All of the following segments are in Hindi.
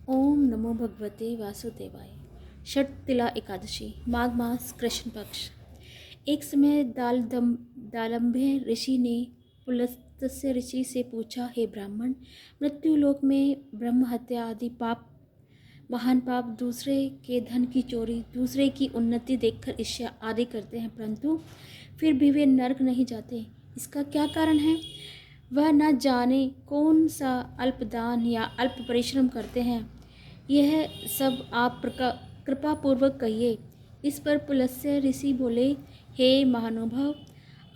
ओम नमो भगवते वासुदेवाय। षटतिला एकादशी, माघ मास, कृष्ण पक्ष। एक समय दालम्भे ऋषि ने पुलस्त्य ऋषि से पूछा, हे ब्राह्मण, मृत्युलोक में ब्रह्म हत्या आदि पाप, महान पाप, दूसरे के धन की चोरी, दूसरे की उन्नति देखकर ईर्ष्या आदि करते हैं, परंतु फिर भी वे नरक नहीं जाते। इसका क्या कारण है? वह न जाने कौन सा अल्पदान या अल्प परिश्रम करते हैं। यह सब आप कृपा पूर्वक कहिए। इस पर पुलस्त्य ऋषि बोले, हे महानुभाव,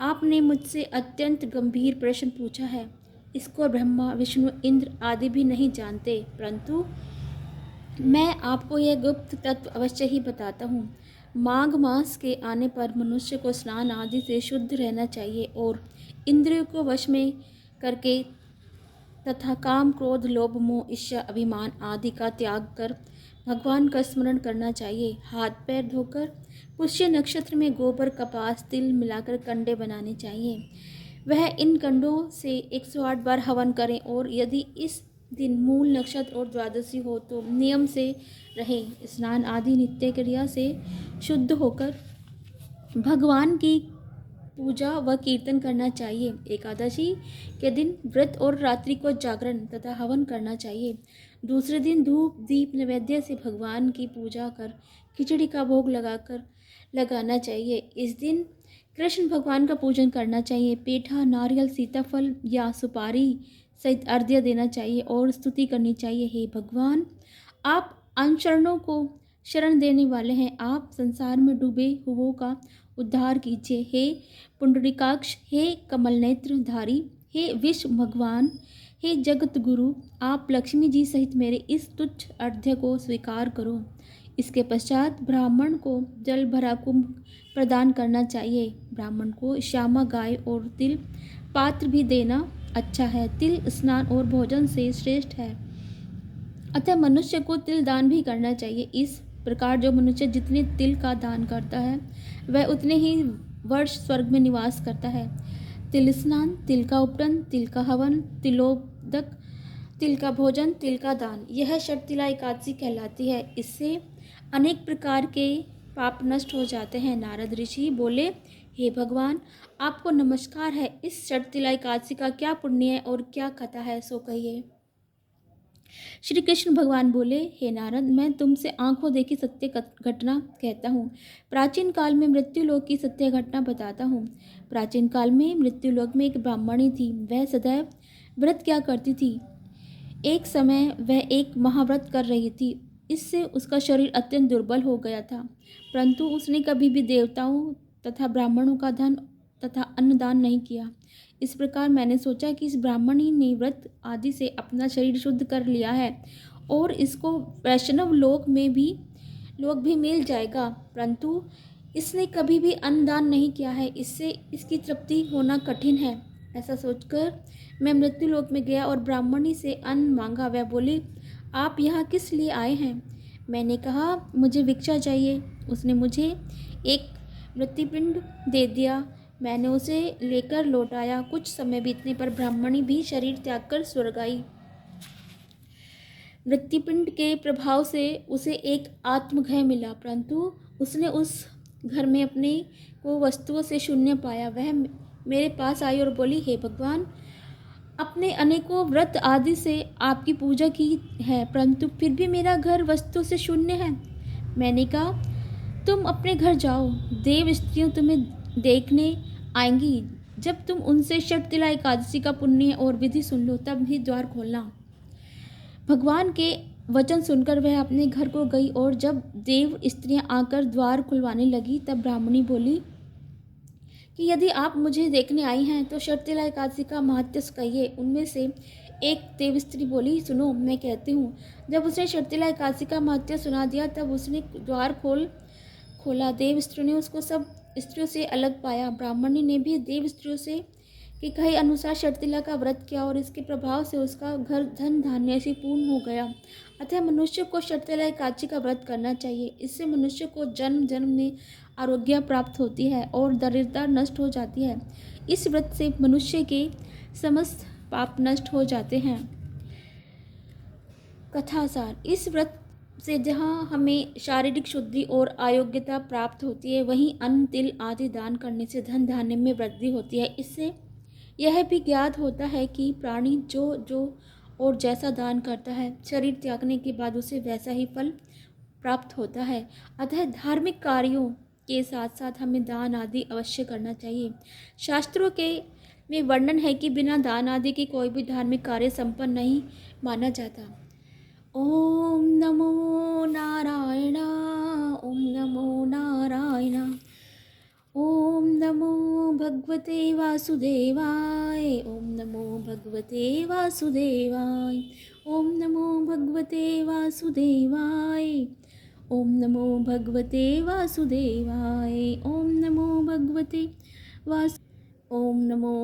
आपने मुझसे अत्यंत गंभीर प्रश्न पूछा है। इसको ब्रह्मा, विष्णु, इंद्र आदि भी नहीं जानते, परंतु मैं आपको यह गुप्त तत्व अवश्य ही बताता हूँ। माघ मास के आने पर मनुष्य को स्नान आदि से शुद्ध रहना चाहिए और इंद्रियों को वश में करके तथा काम, क्रोध, लोभ, मोह, ईर्ष्या, अभिमान आदि का त्याग कर भगवान का स्मरण करना चाहिए। हाथ पैर धोकर पुष्य नक्षत्र में गोबर, कपास, तिल मिलाकर कंडे बनाने चाहिए। वह इन कंडों से 108 बार हवन करें और यदि इस दिन मूल नक्षत्र और द्वादशी हो तो नियम से रहें। स्नान आदि नित्य क्रिया से शुद्ध होकर भगवान की पूजा व कीर्तन करना चाहिए। एकादशी के दिन व्रत और रात्रि को जागरण तथा हवन करना चाहिए। दूसरे दिन धूप दीप नैवेद्य से भगवान की पूजा कर खिचड़ी का भोग लगाना चाहिए। इस दिन कृष्ण भगवान का पूजन करना चाहिए। पेठा, नारियल, सीताफल या सुपारी सहित अर्घ्य देना चाहिए और स्तुति करनी चाहिए। हे भगवान, आप अनशरणों को शरण देने वाले हैं। आप संसार में डूबे हुओं का उद्धार कीजिए। हे पुंडरीकाक्ष, हे कमल नेत्र धारी, हे विश्व भगवान, हे जगत गुरु, आप लक्ष्मी जी सहित मेरे इस तुच्छ अर्घ्य को स्वीकार करो। इसके पश्चात ब्राह्मण को जल भरा कुंभ प्रदान करना चाहिए। ब्राह्मण को श्यामा गाय और तिल पात्र भी देना अच्छा है। तिल स्नान और भोजन से श्रेष्ठ है, अतः मनुष्य को तिल दान भी करना चाहिए। इस प्रकार जो मनुष्य जितने तिल का दान करता है वह उतने ही वर्ष स्वर्ग में निवास करता है। तिल स्नान, तिल का उपटन, तिल का हवन, तिलोदक, तिल का भोजन, तिल का दान, यह षटतिला एकादशी कहलाती है। इससे अनेक प्रकार के पाप नष्ट हो जाते हैं। नारद ऋषि बोले, हे भगवान, आपको नमस्कार है। इस षटतिला एकादशी का क्या पुण्य है और क्या कथा है, सो कहिए। श्री कृष्ण भगवान बोले, हे नारद, मैं तुमसे आंखों देखी सत्य घटना कहता हूँ। प्राचीन काल में मृत्युलोक की सत्य घटना बताता हूँ। प्राचीन काल में मृत्युलोक में एक ब्राह्मणी थी। वह सदैव व्रत क्या करती थी। एक समय वह एक महाव्रत कर रही थी। इससे उसका शरीर अत्यंत दुर्बल हो गया था, परंतु उसने कभी भी देवताओं तथा ब्राह्मणों का धन तथा अन्नदान नहीं किया। इस प्रकार मैंने सोचा कि इस ब्राह्मणी ने व्रत आदि से अपना शरीर शुद्ध कर लिया है और इसको वैष्णव लोक भी मिल जाएगा, परंतु इसने कभी भी अन्नदान नहीं किया है। इससे इसकी तृप्ति होना कठिन है। ऐसा सोचकर मैं मृत्युलोक में गया और ब्राह्मणी से अन्न मांगा। वह बोली, आप यहाँ किस लिए आए हैं? मैंने कहा, मुझे भिक्षा चाहिए। उसने मुझे एक मृत्युपिंड दे दिया। मैंने उसे लेकर लौट आया। कुछ समय बीतने पर ब्राह्मणी भी शरीर त्याग कर स्वर्ग आई। मृत्युपिंड के प्रभाव से उसे एक आत्मघय मिला, परंतु उसने उस घर में अपने को वस्तुओं से शून्य पाया। वह मेरे पास आई और बोली, हे भगवान, अपने अनेकों व्रत आदि से आपकी पूजा की है, परंतु फिर भी मेरा घर वस्तु से शून्य है। मैंने कहा, तुम अपने घर जाओ, देव स्त्रियों तुम्हें देखने आएंगी। जब तुम उनसे षटतिला एकादशी का पुण्य और विधि सुन लो तब ही द्वार खोलना। भगवान के वचन सुनकर वह अपने घर को गई और जब देव स्त्रियां आकर द्वार खुलवाने लगी तब ब्राह्मणी बोली कि यदि आप मुझे देखने आई हैं तो षटतिला एकादशी का महत्व कहिए। उनमें से एक देव स्त्री बोली, सुनो, मैं कहती हूँ। जब उसने षटतिला एकादशी का महत्व सुना दिया तब उसने द्वार खोला। देव स्त्रियों ने उसको सब स्त्रियों से अलग पाया। ब्राह्मणी ने भी देव स्त्रियों से के कहे अनुसार षटतिला का व्रत किया और इसके प्रभाव से उसका घर धन धान्य से पूर्ण हो गया। अतः मनुष्य को षटतिला एकादशी का व्रत करना चाहिए। इससे मनुष्य को जन्म जन्म में आरोग्य प्राप्त होती है और दरिद्रता नष्ट हो जाती है। इस व्रत से मनुष्य के समस्त पाप नष्ट हो जाते हैं। कथासार। इस व्रत से जहाँ हमें शारीरिक शुद्धि और आरोग्यता प्राप्त होती है, वहीं अन्न, तिल आदि दान करने से धन धान्य में वृद्धि होती है। इससे यह भी ज्ञात होता है कि प्राणी जो जो और जैसा दान करता है, शरीर त्यागने के बाद उसे वैसा ही फल प्राप्त होता है। अतः धार्मिक कार्यों के साथ साथ हमें दान आदि अवश्य करना चाहिए। शास्त्रों के में वर्णन है कि बिना दान आदि के कोई भी धार्मिक कार्य संपन्न नहीं माना जाता। ओम नमो नारायण, ओम नमो नारायण, ओम नमो भगवते वासुदेवाय, ओम नमो भगवते वासुदेवाय, ओम नमो भगवते वासुदेवाय, ओम नमो भगवते वासुदेवाय, ओम नमो भगवते वासु ओम नमो